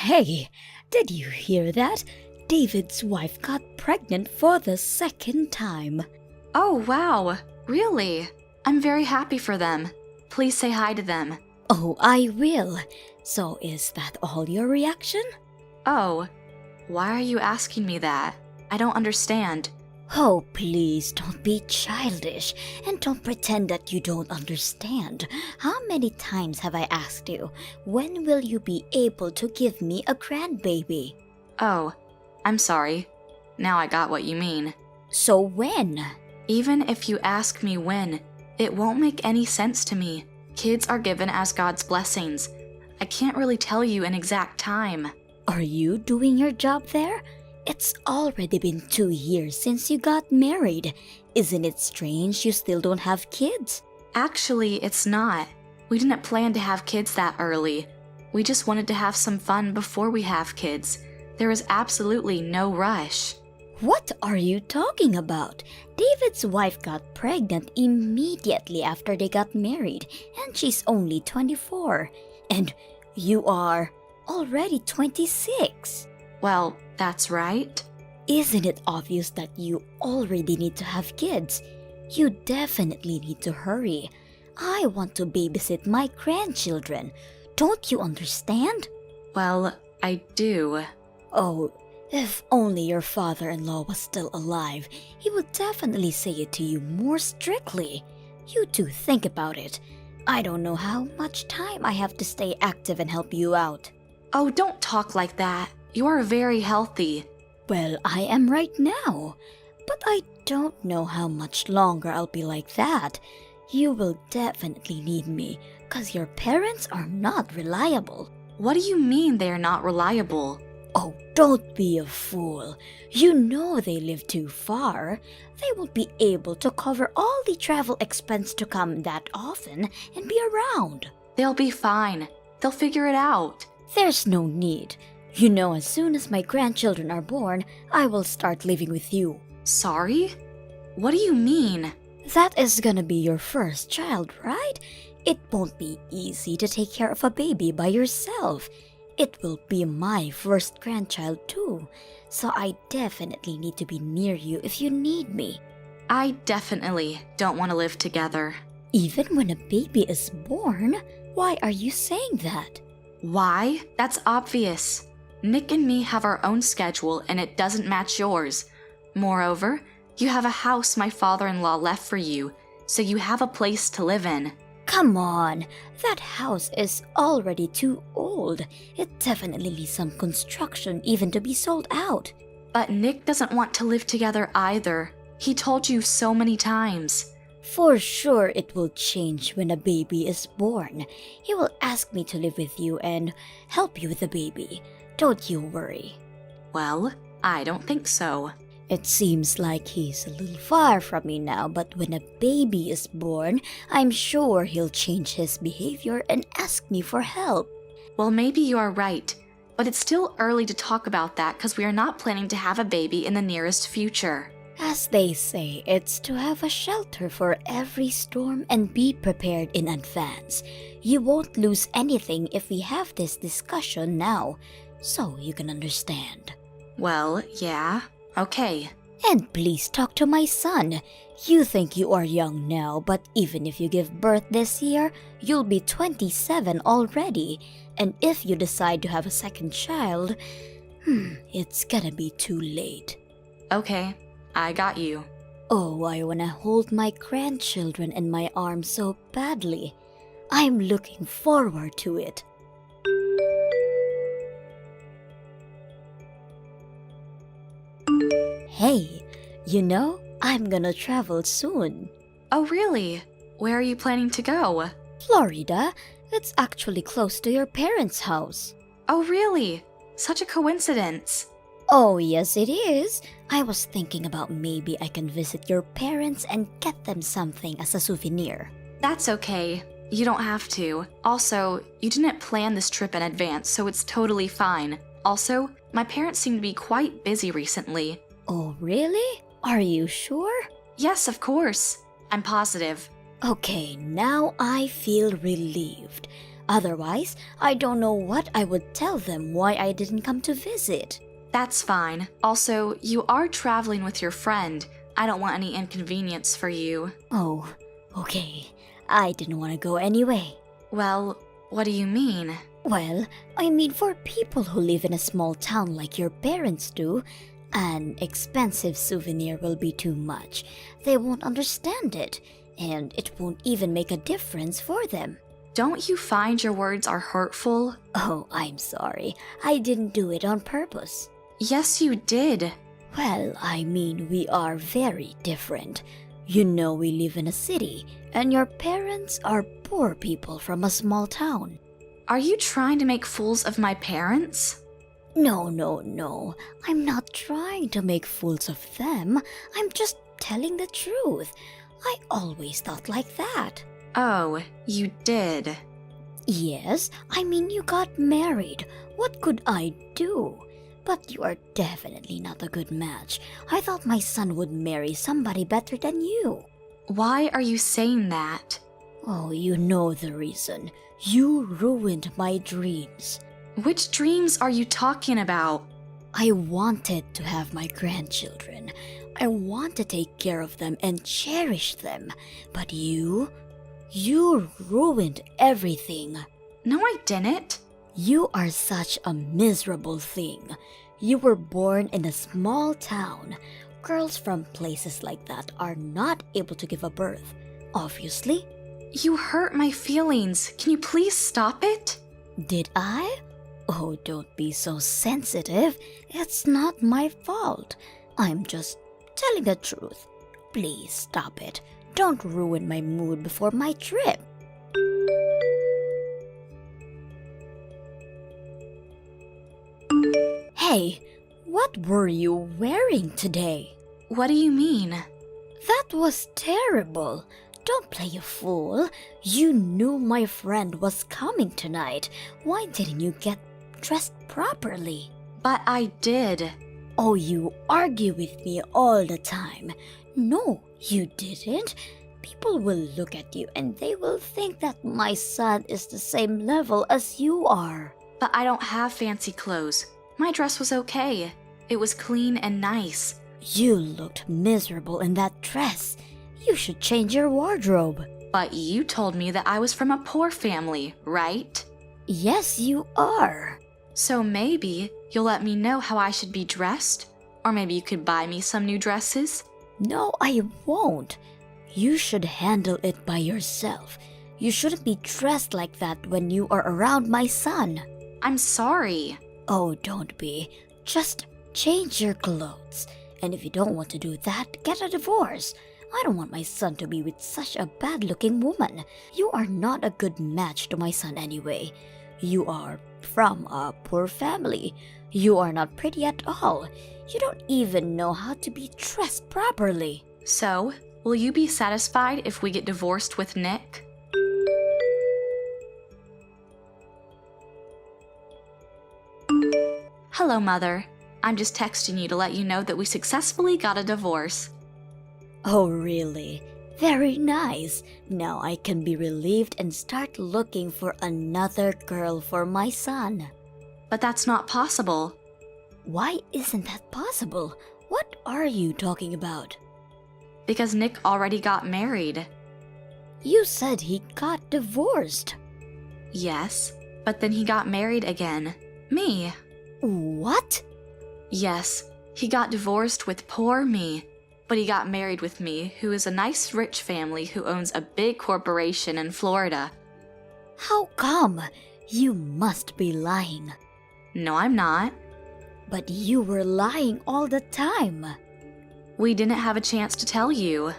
Hey, did you hear that? David's wife got pregnant for the second time. Oh, wow. Really? I'm very happy for them. Please say hi to them. Oh, I will. So is that all your reaction? Oh, why are you asking me that? I don't understand. Oh, please don't be childish and don't pretend that you don't understand. How many times have I asked you, when will you be able to give me a grandbaby? Oh, I'm sorry. Now I got what you mean. So when? Even if you ask me when, it won't make any sense to me. Kids are given as God's blessings. I can't really tell you an exact time. Are you doing your job there? It's already been 2 years since you got married. Isn't it strange you still don't have kids? Actually, it's not. We didn't plan to have kids that early. We just wanted to have some fun before we have kids. There is absolutely no rush. What are you talking about? David's wife got pregnant immediately after they got married, and she's only 24. And you are already 26. Well, that's right. Isn't it obvious that you already need to have kids? You definitely need to hurry. I want to babysit my grandchildren. Don't you understand? Well, I do. Oh, if only your father-in-law was still alive, he would definitely say it to you more strictly. You do think about it. I don't know how much time I have to stay active and help you out. Oh, don't talk like that. You are very healthy. Well, I am right now. But I don't know how much longer I'll be like that. You will definitely need me, 'cause your parents are not reliable. What do you mean they are not reliable? Oh, don't be a fool. You know they live too far. They won't be able to cover all the travel expense to come that often and be around. They'll be fine. They'll figure it out. There's no need. You know, as soon as my grandchildren are born, I will start living with you. Sorry? What do you mean? That is gonna be your first child, right? It won't be easy to take care of a baby by yourself. It will be my first grandchild too, so I definitely need to be near you if you need me. I definitely don't want to live together. Even when a baby is born? Why are you saying that? Why? That's obvious. Nick and me have our own schedule and it doesn't match yours. Moreover, you have a house my father-in-law left for you, so you have a place to live in. Come on, that house is already too old. It definitely needs some construction even to be sold out. But Nick doesn't want to live together either. He told you so many times. For sure it will change when a baby is born. He will ask me to live with you and help you with the baby. Don't you worry. Well, I don't think so. It seems like he's a little far from me now, but when a baby is born, I'm sure he'll change his behavior and ask me for help. Well, maybe you are right, but it's still early to talk about that because we are not planning to have a baby in the nearest future. As they say, it's to have a shelter for every storm and be prepared in advance. You won't lose anything if we have this discussion now, so you can understand. Well, yeah. Okay. And please talk to my son. You think you are young now, but even if you give birth this year, you'll be 27 already. And if you decide to have a second child, it's gonna be too late. Okay, I got you. Oh, I wanna hold my grandchildren in my arms so badly. I'm looking forward to it. Hey, you know, I'm gonna travel soon. Oh, really? Where are you planning to go? Florida, it's actually close to your parents' house. Oh, really? Such a coincidence. Oh, yes, it is. I was thinking about maybe I can visit your parents and get them something as a souvenir. That's okay. You don't have to. Also, you didn't plan this trip in advance, so it's totally fine. Also, my parents seem to be quite busy recently. Oh, really? Are you sure? Yes, of course. I'm positive. Okay, now I feel relieved. Otherwise, I don't know what I would tell them why I didn't come to visit. That's fine. Also, you are traveling with your friend. I don't want any inconvenience for you. Oh, okay. I didn't want to go anyway. Well, what do you mean? Well, I mean for people who live in a small town like your parents do, an expensive souvenir will be too much. They won't understand it, and it won't even make a difference for them. Don't you find your words are hurtful? Oh, I'm sorry. I didn't do it on purpose. Yes, you did. Well, I mean, we are very different. You know, we live in a city, and your parents are poor people from a small town. Are you trying to make fools of my parents? No. I'm not trying to make fools of them. I'm just telling the truth. I always thought like that. Oh, you did. Yes, I mean, you got married. What could I do? But you are definitely not a good match. I thought my son would marry somebody better than you. Why are you saying that? Oh, you know the reason. You ruined my dreams. Which dreams are you talking about? I wanted to have my grandchildren. I want to take care of them and cherish them. But you ruined everything. No, I didn't. You are such a miserable thing. You were born in a small town. Girls from places like that are not able to give a birth, obviously. You hurt my feelings. Can you please stop it? Did I? Oh, don't be so sensitive. It's not my fault. I'm just telling the truth. Please stop it. Don't ruin my mood before my trip. Hey, what were you wearing today? What do you mean? That was terrible. Don't play a fool. You knew my friend was coming tonight. Why didn't you get dressed properly? But I did. Oh, you argue with me all the time. No, you didn't. People will look at you and they will think that my son is the same level as you are. But I don't have fancy clothes. My dress was okay. It was clean and nice. You looked miserable in that dress. You should change your wardrobe. But you told me that I was from a poor family, right? Yes, you are. So maybe you'll let me know how I should be dressed? Or maybe you could buy me some new dresses? No, I won't. You should handle it by yourself. You shouldn't be dressed like that when you are around my son. I'm sorry. Oh, don't be. Just change your clothes. And if you don't want to do that, get a divorce. I don't want my son to be with such a bad-looking woman. You are not a good match to my son anyway. You are from a poor family. You are not pretty at all. You don't even know how to be dressed properly. So, will you be satisfied if we get divorced with Nick? Hello, Mother. I'm just texting you to let you know that we successfully got a divorce. Oh, really? Very nice. Now I can be relieved and start looking for another girl for my son. But that's not possible. Why isn't that possible? What are you talking about? Because Nick already got married. You said he got divorced. Yes, but then he got married again. Me. What? Yes, he got divorced with poor me. But he got married with me, who is a nice rich family who owns a big corporation in Florida. How come? You must be lying. No, I'm not. But you were lying all the time. We didn't have a chance to tell you.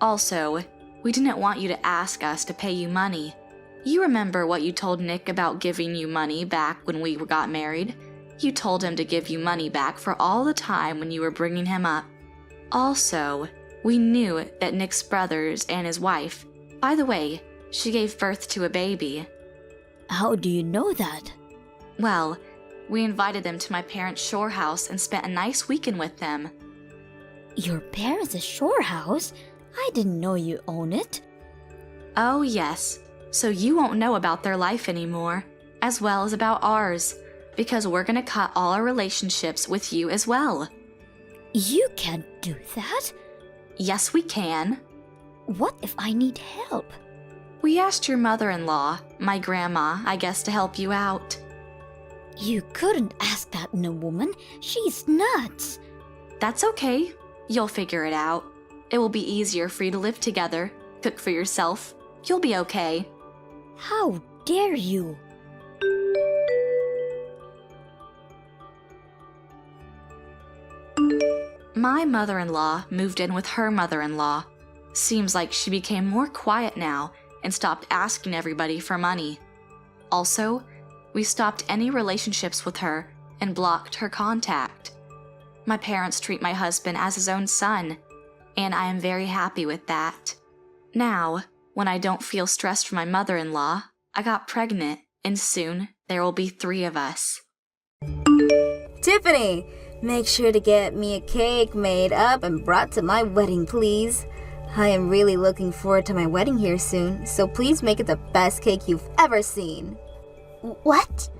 Also, we didn't want you to ask us to pay you money. You remember what you told Nick about giving you money back when we got married? You told him to give you money back for all the time when you were bringing him up. Also, we knew that Nick's brothers and his wife, by the way, she gave birth to a baby. How do you know that? Well, we invited them to my parents' shore house and spent a nice weekend with them. Your parents' shore house? I didn't know you own it. Oh yes, so you won't know about their life anymore, as well as about ours, because we're gonna cut all our relationships with you as well. You can't do that. Yes, we can. What if I need help? We asked your mother-in-law, my grandma, I guess, to help you out. You couldn't ask that in a woman. She's nuts. That's okay. You'll figure it out. It will be easier for you to live together, cook for yourself. You'll be okay. How dare you? My mother-in-law moved in with her mother-in-law. Seems like she became more quiet now and stopped asking everybody for money. Also, we stopped any relationships with her and blocked her contact. My parents treat my husband as his own son, and I am very happy with that. Now, when I don't feel stressed from my mother-in-law, I got pregnant, and soon there will be 3 of us. Tiffany, make sure to get me a cake made up and brought to my wedding, please. I am really looking forward to my wedding here soon, so please make it the best cake you've ever seen. What?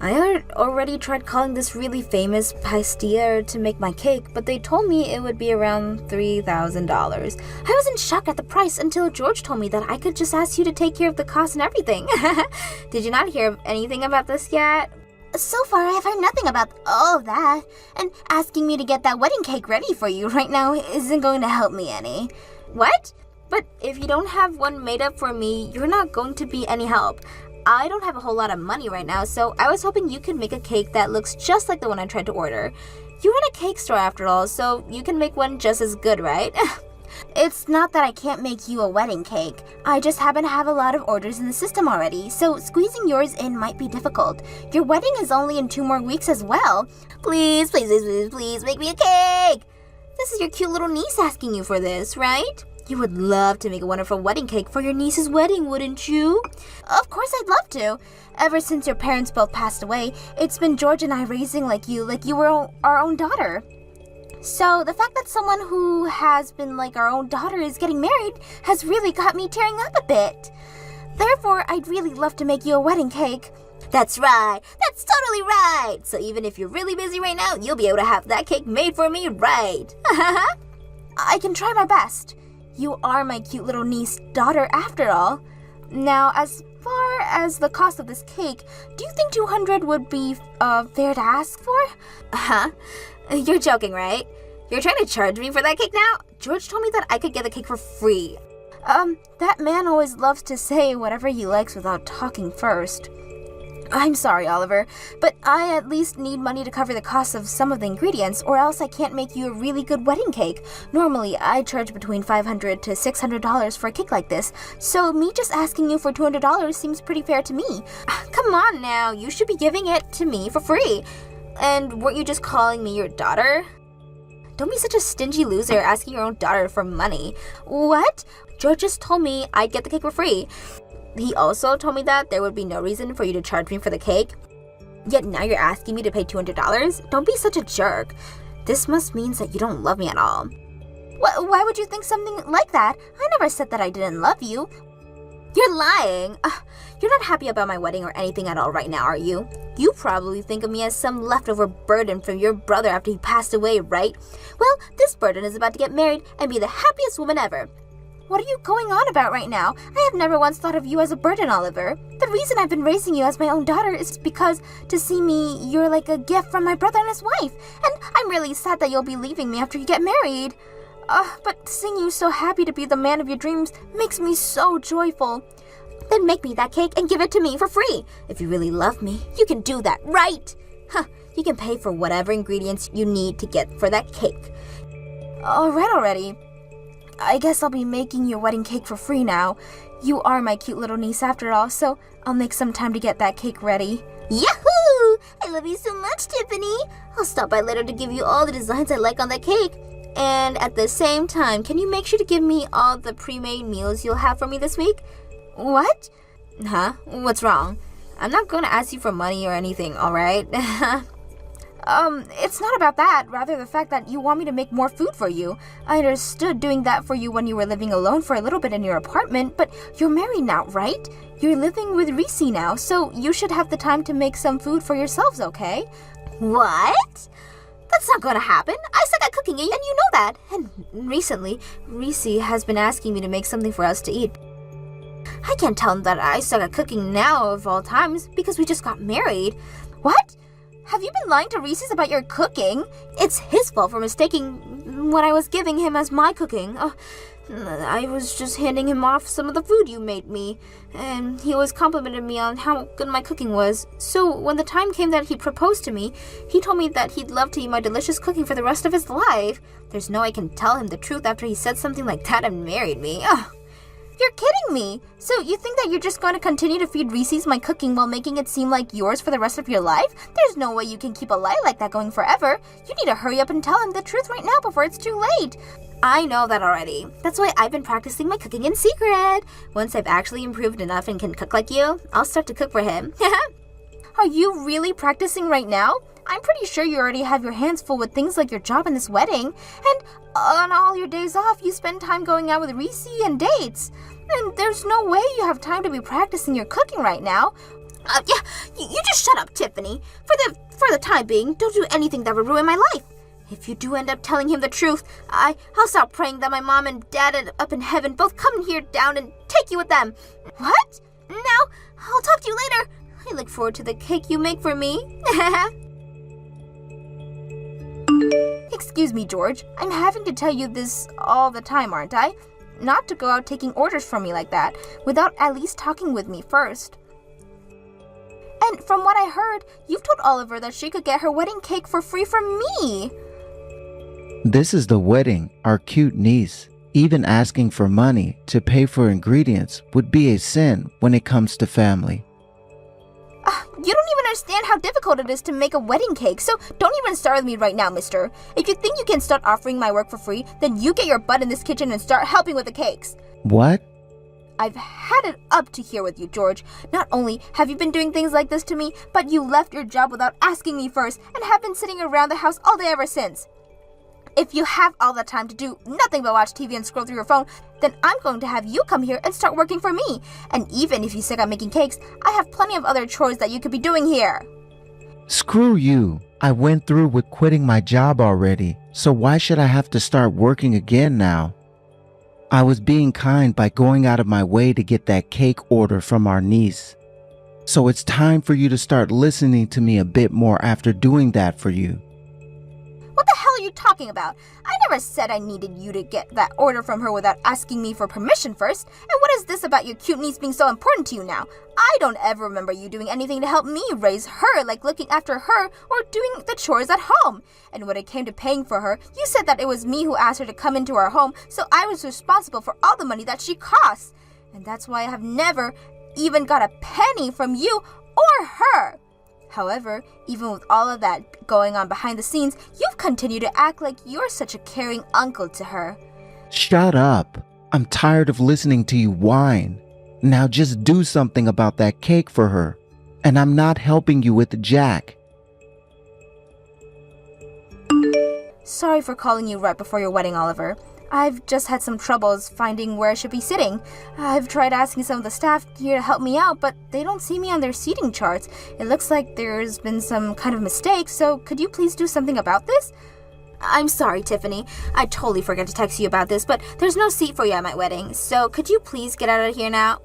I already tried calling this really famous pastier to make my cake, but they told me it would be around $3,000. I was in shock at the price until George told me that I could just ask you to take care of the cost and everything. Did you not hear anything about this yet? So far, I've heard nothing about all of that, and asking me to get that wedding cake ready for you right now isn't going to help me any. What? But if you don't have one made up for me, you're not going to be any help. I don't have a whole lot of money right now, so I was hoping you could make a cake that looks just like the one I tried to order. You run a cake store after all, so you can make one just as good, right? It's not that I can't make you a wedding cake. I just happen to have a lot of orders in the system already, so squeezing yours in might be difficult. Your wedding is only in 2 more weeks as well. Please, please, please, please, please make me a cake! This is your cute little niece asking you for this, right? You would love to make a wonderful wedding cake for your niece's wedding, wouldn't you? Of course I'd love to. Ever since your parents both passed away, it's been George and I raising like you were our own daughter. So the fact that someone who has been like our own daughter is getting married has really got me tearing up a bit. Therefore, I'd really love to make you a wedding cake. That's right. That's totally right. So even if you're really busy right now, you'll be able to have that cake made for me, right? I can try my best. You are my cute little niece daughter after all. Now, as far as the cost of this cake, do you think $200 would be fair to ask for? Huh? You're joking, right? You're trying to charge me for that cake now? George told me that I could get the cake for free. That man always loves to say whatever he likes without talking first. I'm sorry, Oliver, but I at least need money to cover the cost of some of the ingredients, or else I can't make you a really good wedding cake. Normally, I charge between $500 to $600 for a cake like this, so me just asking you for $200 seems pretty fair to me. Come on now, you should be giving it to me for free. And weren't you just calling me your daughter? Don't be such a stingy loser asking your own daughter for money. What? George just told me I'd get the cake for free. He also told me that there would be no reason for you to charge me for the cake. Yet now you're asking me to pay $200? Don't be such a jerk. This must mean that you don't love me at all. Why would you think something like that? I never said that I didn't love you. You're lying. You're not happy about my wedding or anything at all right now, are you? You probably think of me as some leftover burden from your brother after he passed away, right? Well, this burden is about to get married and be the happiest woman ever. What are you going on about right now? I have never once thought of you as a burden, Oliver. The reason I've been raising you as my own daughter is because to see me, you're like a gift from my brother and his wife. And I'm really sad that you'll be leaving me after you get married. But seeing you so happy to be the man of your dreams makes me so joyful. Then make me that cake and give it to me for free. If you really love me, you can do that, right? You can pay for whatever ingredients you need to get for that cake. All right already. I guess I'll be making your wedding cake for free now. You are my cute little niece after all, so I'll make some time to get that cake ready. Yahoo! I love you so much, Tiffany. I'll stop by later to give you all the designs I like on that cake. And at the same time, can you make sure to give me all the pre-made meals you'll have for me this week? What? Huh? What's wrong? I'm not going to ask you for money or anything, alright? It's not about that, rather the fact that you want me to make more food for you. I understood doing that for you when you were living alone for a little bit in your apartment, but you're married now, right? You're living with Reese now, so you should have the time to make some food for yourselves, okay? What? That's not gonna happen. I suck at cooking, and you know that. And recently, Reese has been asking me to make something for us to eat. I can't tell him that I suck at cooking now of all times because we just got married. What? Have you been lying to Reese about your cooking? It's his fault for mistaking what I was giving him as my cooking. I was just handing him off some of the food you made me, and he always complimented me on how good my cooking was. So when the time came that he proposed to me, he told me that he'd love to eat my delicious cooking for the rest of his life. There's no way I can tell him the truth after he said something like that and married me. Ugh. You're kidding me! So you think that you're just going to continue to feed Reese's my cooking while making it seem like yours for the rest of your life? There's no way you can keep a lie like that going forever. You need to hurry up and tell him the truth right now before it's too late. I know that already. That's why I've been practicing my cooking in secret. Once I've actually improved enough and can cook like you, I'll start to cook for him. Are you really practicing right now? I'm pretty sure you already have your hands full with things like your job and this wedding. And on all your days off, you spend time going out with Reese and dates. And there's no way you have time to be practicing your cooking right now. You just shut up, Tiffany. For the time being, don't do anything that would ruin my life. If you do end up telling him the truth, I'll stop praying that my mom and dad up in heaven both come here down and take you with them. What? Now, I'll talk to you later. I look forward to the cake you make for me. Excuse me, George. I'm having to tell you this all the time, aren't I? Not to go out taking orders from me like that, without at least talking with me first. And from what I heard, you've told Oliver that she could get her wedding cake for free from me. This is the wedding, our cute niece. Even asking for money to pay for ingredients would be a sin when it comes to family. You don't even understand how difficult it is to make a wedding cake, so don't even start with me right now, mister. If you think you can start offering my work for free, then you get your butt in this kitchen and start helping with the cakes. What? I've had it up to here with you, George. Not only have you been doing things like this to me, but you left your job without asking me first and have been sitting around the house all day ever since. If you have all the time to do nothing but watch TV and scroll through your phone, then I'm going to have you come here and start working for me. And even if you suck at making cakes, I have plenty of other chores that you could be doing here. Screw you. I went through with quitting my job already, so why should I have to start working again now? I was being kind by going out of my way to get that cake order from our niece. So it's time for you to start listening to me a bit more after doing that for you. What the hell are you talking about? I never said I needed you to get that order from her without asking me for permission first. And what is this about your cute niece being so important to you now? I don't ever remember you doing anything to help me raise her, like looking after her or doing the chores at home. And when it came to paying for her, you said that it was me who asked her to come into our home, so I was responsible for all the money that she costs. And that's why I have never even got a penny from you or her. However, even with all of that going on behind the scenes, you've continued to act like you're such a caring uncle to her. Shut up. I'm tired of listening to you whine. Now just do something about that cake for her. And I'm not helping you with Jack. Sorry for calling you right before your wedding, Oliver. I've just had some troubles finding where I should be sitting. I've tried asking some of the staff here to help me out, but they don't see me on their seating charts. It looks like there's been some kind of mistake, so could you please do something about this? I'm sorry, Tiffany. I totally forgot to text you about this, but there's no seat for you at my wedding, so could you please get out of here now?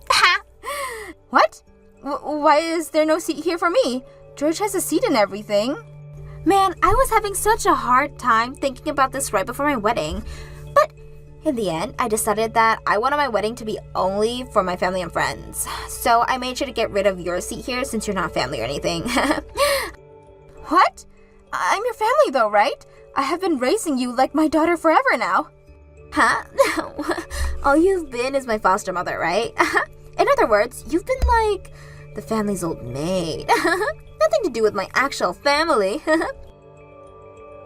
What? Why is there no seat here for me? George has a seat and everything. Man, I was having such a hard time thinking about this right before my wedding. But in the end, I decided that I wanted my wedding to be only for my family and friends. So I made sure to get rid of your seat here since you're not family or anything. What? I'm your family though, right? I have been raising you like my daughter forever now. Huh? All you've been is my foster mother, right? In other words, you've been like the family's old maid. Nothing to do with my actual family.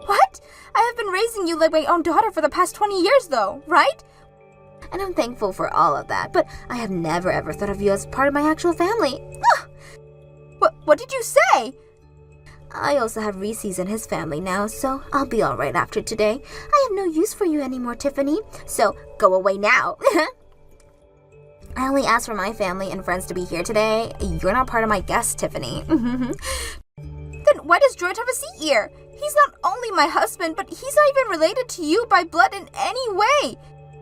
What? I have been raising you like my own daughter for the past 20 years though, right? And I'm thankful for all of that, but I have never ever thought of you as part of my actual family. What did you say? I also have Reese's and his family now, so I'll be alright after today. I have no use for you anymore, Tiffany, so go away now. I only asked for my family and friends to be here today. You're not part of my guests, Tiffany. Then why does George have a seat here? He's not only my husband, but he's not even related to you by blood in any way.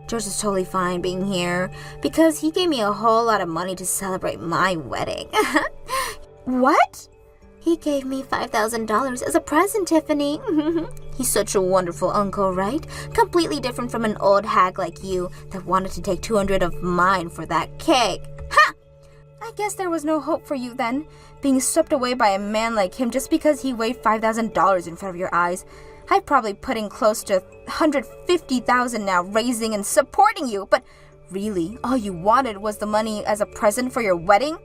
George is totally fine being here because he gave me a whole lot of money to celebrate my wedding. What? He gave me $5,000 as a present, Tiffany. He's such a wonderful uncle, right? Completely different from an old hag like you that wanted to take $200 of mine for that cake. Ha! I guess there was no hope for you then, being swept away by a man like him just because he weighed $5,000 in front of your eyes. I've probably put in close to $150,000 now, raising and supporting you, but really, all you wanted was the money as a present for your wedding?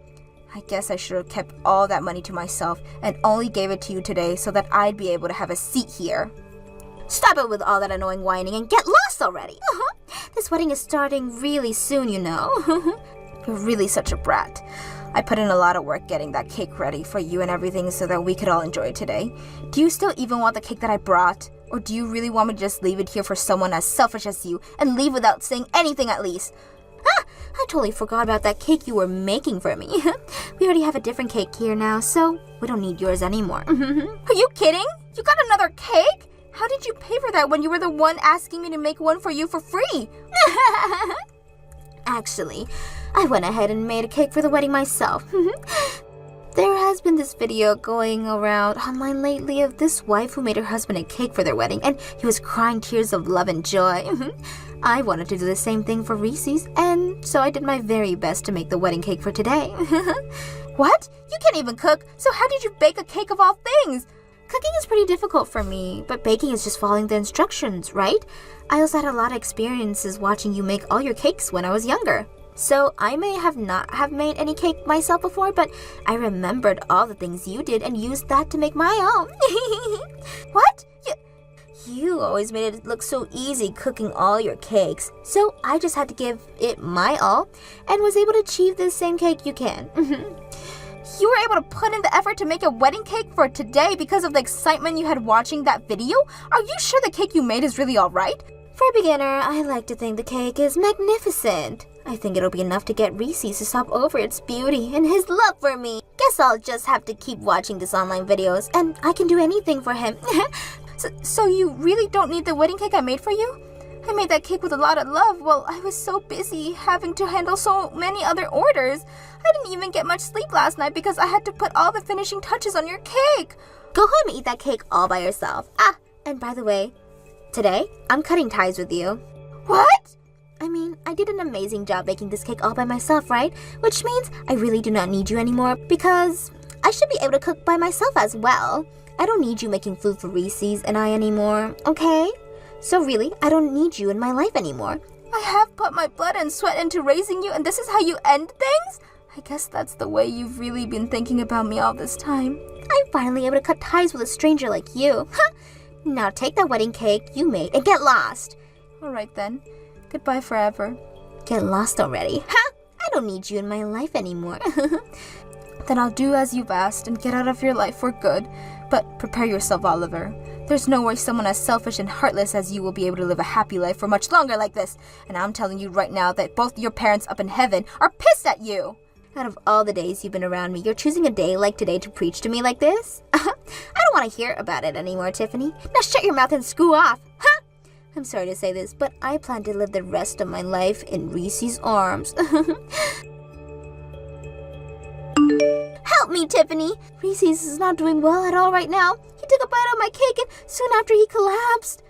I guess I should have kept all that money to myself and only gave it to you today so that I'd be able to have a seat here. Stop it with all that annoying whining and get lost already. This wedding is starting really soon, you know. You're really such a brat. I put in a lot of work getting that cake ready for you and everything so that we could all enjoy it today. Do you still even want the cake that I brought? Or do you really want me to just leave it here for someone as selfish as you and leave without saying anything at least? I totally forgot about that cake you were making for me. We already have a different cake here now, so we don't need yours anymore. Are you kidding? You got another cake? How did you pay for that when you were the one asking me to make one for you for free? Actually, I went ahead and made a cake for the wedding myself. There has been this video going around online lately of this wife who made her husband a cake for their wedding, and he was crying tears of love and joy. I wanted to do the same thing for Reese's, and so I did my very best to make the wedding cake for today. What? You can't even cook, so how did you bake a cake of all things? Cooking is pretty difficult for me, but baking is just following the instructions, right? I also had a lot of experiences watching you make all your cakes when I was younger. So I may have not have made any cake myself before, but I remembered all the things you did and used that to make my own. What? You always made it look so easy cooking all your cakes, so I just had to give it my all and was able to achieve the same cake you can. You were able to put in the effort to make a wedding cake for today because of the excitement you had watching that video? Are you sure the cake you made is really alright? For a beginner, I like to think the cake is magnificent. I think it'll be enough to get Reese's to stop over its beauty and his love for me. Guess I'll just have to keep watching these online videos and I can do anything for him. So you really don't need the wedding cake I made for you? I made that cake with a lot of love while I was so busy having to handle so many other orders. I didn't even get much sleep last night because I had to put all the finishing touches on your cake. Go home and eat that cake all by yourself. And by the way, today, I'm cutting ties with you. What? I mean, I did an amazing job making this cake all by myself, right? Which means I really do not need you anymore because I should be able to cook by myself as well. I don't need you making food for Reese's and I anymore, okay? So really, I don't need you in my life anymore. I have put my blood and sweat into raising you and this is how you end things? I guess that's the way you've really been thinking about me all this time. I'm finally able to cut ties with a stranger like you. Now take that wedding cake you made and get lost. Alright then. Goodbye forever. Get lost already. I don't need you in my life anymore. Then I'll do as you've asked and get out of your life for good. But prepare yourself, Oliver. There's no way someone as selfish and heartless as you will be able to live a happy life for much longer like this. And I'm telling you right now that both your parents up in heaven are pissed at you. Out of all the days you've been around me, you're choosing a day like today to preach to me like this? I don't want to hear about it anymore, Tiffany. Now shut your mouth and screw off. I'm sorry to say this, but I plan to live the rest of my life in Reese's arms. Help me, Tiffany! Reese's is not doing well at all right now. He took a bite out of my cake and soon after he collapsed.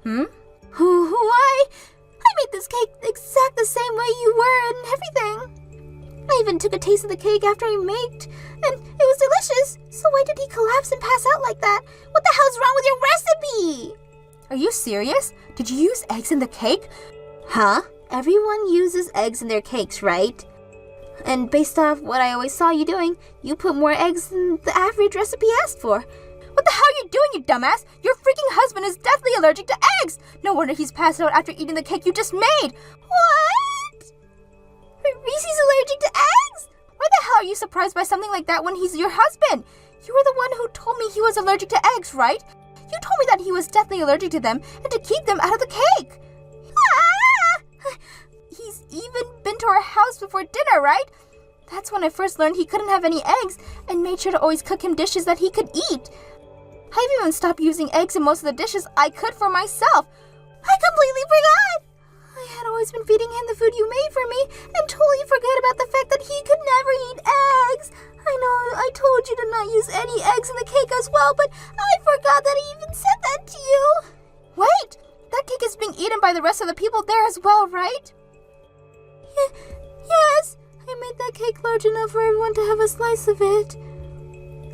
Why? I made this cake exact the same way you were and everything. I even took a taste of the cake after I made, and it was delicious. So why did he collapse and pass out like that? What the hell's wrong with your recipe? Are you serious? Did you use eggs in the cake? Huh? Everyone uses eggs in their cakes, right? And based off what I always saw you doing, you put more eggs than the average recipe asked for. What the hell are you doing, you dumbass? Your freaking husband is deathly allergic to eggs! No wonder he's passed out after eating the cake you just made! What? Reese's allergic to eggs? Why the hell are you surprised by something like that when he's your husband? You were the one who told me he was allergic to eggs, right? You told me that he was deathly allergic to them and to keep them out of the cake. Ah! He's even been to our house before dinner, right? That's when I first learned he couldn't have any eggs and made sure to always cook him dishes that he could eat. I've even stopped using eggs in most of the dishes I could for myself. I completely forgot! I had always been feeding him the food you made for me and totally forgot about the fact that he could never eat eggs. I know I told you to not use any eggs in the cake as well, but I forgot that I even said that to you. Wait, that cake is being eaten by the rest of the people there as well, right? Yes, I made that cake large enough for everyone to have a slice of it.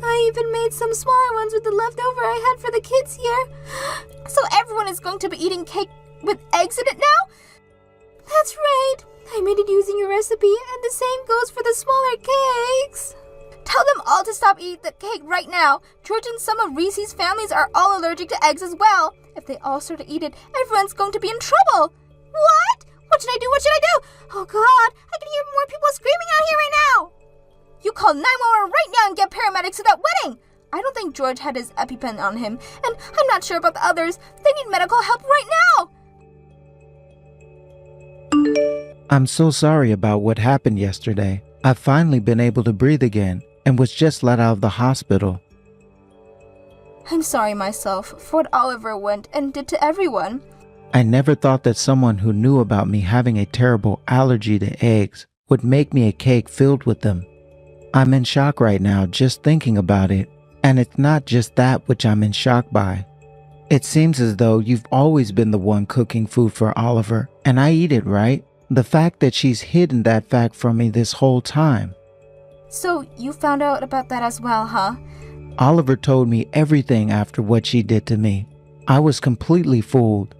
I even made some smaller ones with the leftover I had for the kids here. So everyone is going to be eating cake with eggs in it now? That's right. I made it using your recipe, and the same goes for the smaller cakes. Tell them all to stop eating the cake right now. George and some of Reese's families are all allergic to eggs as well. If they all start to eat it, everyone's going to be in trouble. What? What should I do? What should I do? Oh God, I can hear more people screaming out here right now. You call 911 right now and get paramedics to that wedding. I don't think George had his EpiPen on him, and I'm not sure about the others. They need medical help right now. I'm so sorry about what happened yesterday. I've finally been able to breathe again and was just let out of the hospital. I'm sorry myself for what Oliver went and did to everyone. I never thought that someone who knew about me having a terrible allergy to eggs would make me a cake filled with them. I'm in shock right now just thinking about it, and it's not just that which I'm in shock by. It seems as though you've always been the one cooking food for Oliver, and I eat it, right? The fact that she's hidden that fact from me this whole time. So you found out about that as well, huh? Oliver told me everything after what she did to me. I was completely fooled.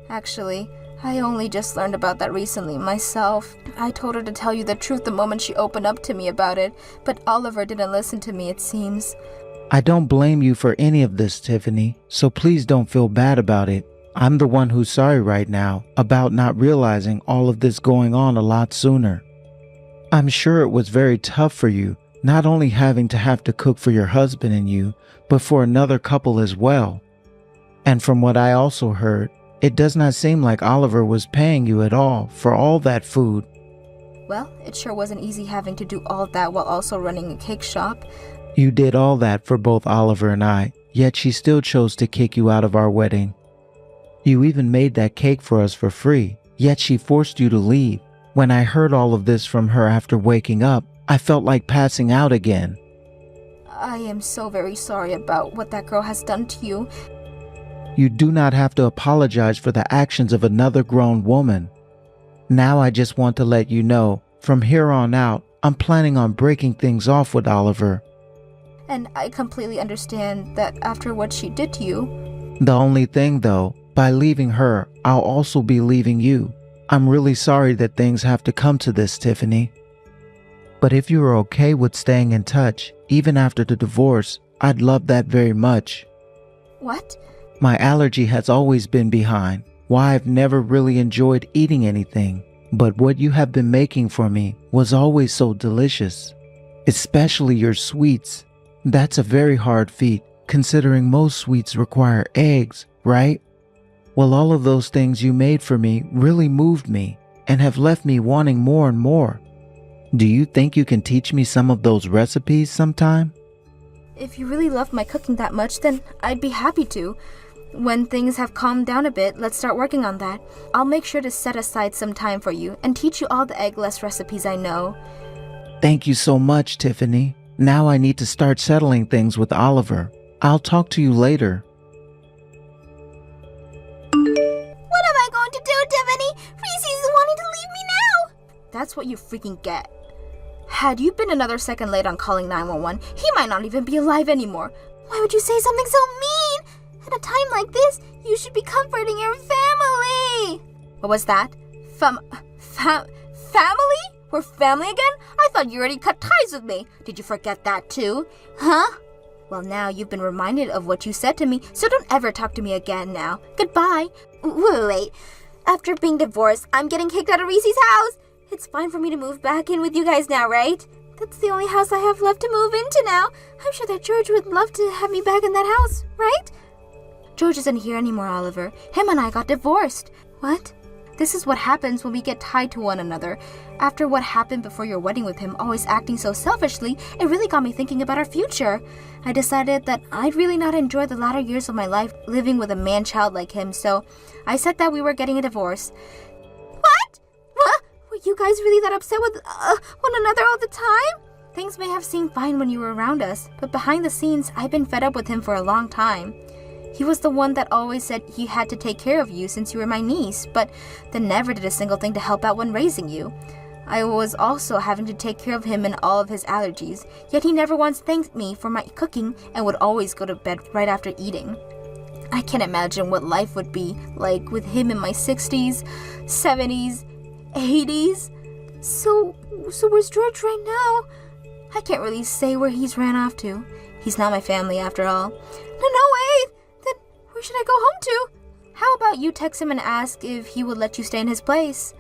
Actually, I only just learned about that recently myself. I told her to tell you the truth the moment she opened up to me about it, but Oliver didn't listen to me, it seems. I don't blame you for any of this, Tiffany, so please don't feel bad about it. I'm the one who's sorry right now about not realizing all of this going on a lot sooner. I'm sure it was very tough for you, not only having to have to cook for your husband and you, but for another couple as well. And from what I also heard, it does not seem like Oliver was paying you at all for all that food. Well, it sure wasn't easy having to do all that while also running a cake shop. You did all that for both Oliver and I, yet she still chose to kick you out of our wedding. You even made that cake for us for free, yet she forced you to leave. When I heard all of this from her after waking up, I felt like passing out again. I am so very sorry about what that girl has done to you. You do not have to apologize for the actions of another grown woman. Now I just want to let you know, from here on out, I'm planning on breaking things off with Oliver. And I completely understand that after what she did to you. The only thing though, by leaving her, I'll also be leaving you. I'm really sorry that things have to come to this, Tiffany. But if you are okay with staying in touch, even after the divorce, I'd love that very much. What? My allergy has always been behind why I've never really enjoyed eating anything, but what you have been making for me was always so delicious. Especially your sweets. That's a very hard feat, considering most sweets require eggs, right? Well, all of those things you made for me really moved me and have left me wanting more and more. Do you think you can teach me some of those recipes sometime? If you really love my cooking that much, then I'd be happy to. When things have calmed down a bit, let's start working on that. I'll make sure to set aside some time for you and teach you all the eggless recipes I know. Thank you so much, Tiffany. Now I need to start settling things with Oliver. I'll talk to you later. What am I going to do, Tiffany? Reese is wanting to leave me now. That's what you freaking get. Had you been another second late on calling 911, he might not even be alive anymore. Why would you say something so mean? At a time like this, you should be comforting your family. What was that? Family? We're family again? I thought you already cut ties with me. Did you forget that too? Huh? Well, now you've been reminded of what you said to me, so don't ever talk to me again now. Goodbye. Wait. After being divorced, I'm getting kicked out of Reese's house. It's fine for me to move back in with you guys now, right? That's the only house I have left to move into now. I'm sure that George would love to have me back in that house, right? George isn't here anymore, Oliver. Him and I got divorced. What? This is what happens when we get tied to one another. After what happened before your wedding with him, always acting so selfishly, it really got me thinking about our future. I decided that I'd really not enjoy the latter years of my life living with a man-child like him, so I said that we were getting a divorce. What? What? Were you guys really that upset with one another all the time? Things may have seemed fine when you were around us, but behind the scenes, I've been fed up with him for a long time. He was the one that always said he had to take care of you since you were my niece, but then never did a single thing to help out when raising you. I was also having to take care of him and all of his allergies, yet he never once thanked me for my cooking and would always go to bed right after eating. I can't imagine what life would be like with him in my 60s, 70s, 80s. So where's George right now? I can't really say where he's ran off to. He's not my family after all. No way! Then where should I go home to? How about you text him and ask if he would let you stay in his place?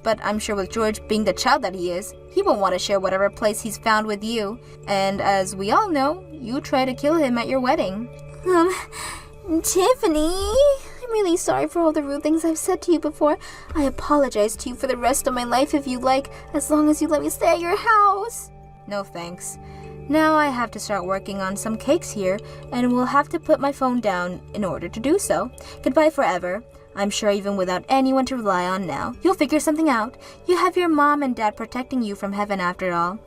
But I'm sure with George being the child that he is, he won't want to share whatever place he's found with you. And as we all know, you try to kill him at your wedding. Tiffany, I'm really sorry for all the rude things I've said to you before. I apologize to you for the rest of my life if you like, as long as you let me stay at your house. No thanks. Now I have to start working on some cakes here, and will have to put my phone down in order to do so. Goodbye forever. I'm sure even without anyone to rely on now, you'll figure something out. You have your mom and dad protecting you from heaven after all.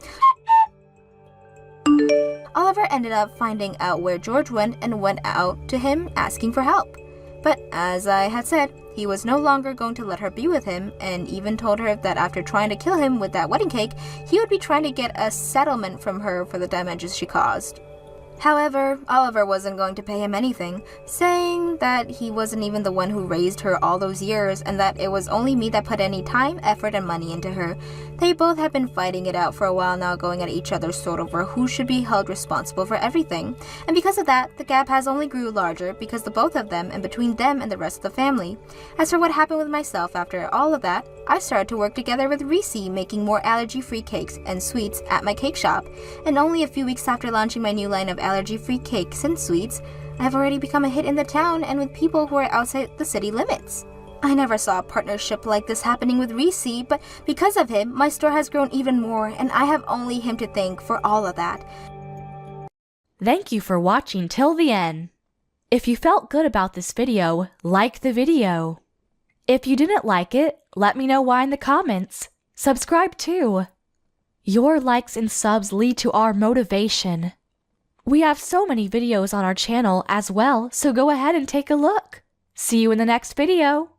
Oliver ended up finding out where George went and went out to him asking for help. But as I had said, he was no longer going to let her be with him, and even told her that after trying to kill him with that wedding cake, he would be trying to get a settlement from her for the damages she caused. However, Oliver wasn't going to pay him anything, saying that he wasn't even the one who raised her all those years and that it was only me that put any time, effort, and money into her. They both had been fighting it out for a while now, going at each other's throat over who should be held responsible for everything. And because of that, the gap has only grew larger because the both of them and between them and the rest of the family. As for what happened with myself after all of that, I started to work together with Reese, making more allergy-free cakes and sweets at my cake shop. And only a few weeks after launching my new line of allergy-free cakes and sweets, I've already become a hit in the town and with people who are outside the city limits. I never saw a partnership like this happening with Reese, but because of him, my store has grown even more, and I have only him to thank for all of that. Thank you for watching till the end. If you felt good about this video, like the video. If you didn't like it, let me know why in the comments. Subscribe too. Your likes and subs lead to our motivation. We have so many videos on our channel as well, so go ahead and take a look. See you in the next video.